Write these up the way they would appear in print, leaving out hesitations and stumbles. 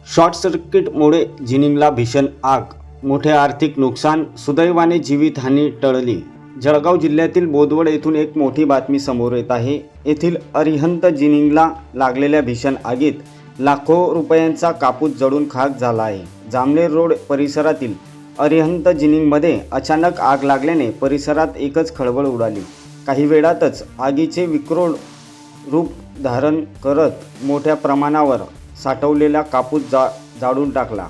Short सर्किटमुळे जिनिंगला भीषण आग, मोठे आर्थिक नुकसान, सुदैवाने जीवितहानी टळली। जळगाव जिल्ह्यातील बोदवड येथून एक मोठी बातमी समोर येत आहे। येथील अरिहंत जिनिंगला लागलेल्या भीषण आगीत लाखो रुपयांचा कापूस जळून खाक झाला आहे। जामनेर रोड परिसरातील अरिहंत जिनिंगमध्ये अचानक आग लागल्याने परिसरात एकच खळबळ उडाली। काही वेळातच आगीचे विकराळ रूप धारण करत मोठ्या प्रमाणावर साठवलेला कापूस जाळून टाकला।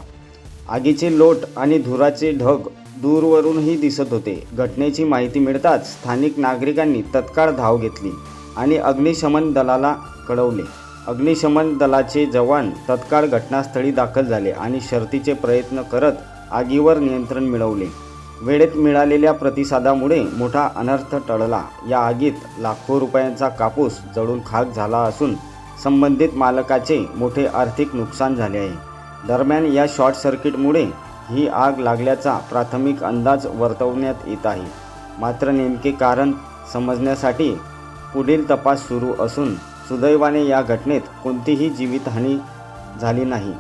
आगीचे लोट आणि धुराचे ढग दूरवरूनही दिसत होते। घटनेची माहिती मिळताच स्थानिक नागरिकांनी तत्काळ धाव घेतली आणि अग्निशमन दलाला कळवले। अग्निशमन दलाचे जवान तत्काळ घटनास्थळी दाखल झाले आणि शर्थीचे प्रयत्न करत आगीवर नियंत्रण मिळवले। वेळेत मिळालेल्या प्रतिसादामुळे मोठा अनर्थ टळला। या आगीत लाखो रुपयांचा कापूस जळून खाक झाला असून संबंधित मालकाचे मोठे आर्थिक नुकसान झाले आहे। दरम्यान या शॉर्ट सर्किटमुळे ही आग लागल्याचा प्राथमिक अंदाज वर्तवण्यात येत आहे। मात्र नेमके कारण समजण्यासाठी पुढील तपास सुरू असून सुदैवाने या घटनेत कोणतीही जीवितहानी झाली नाही।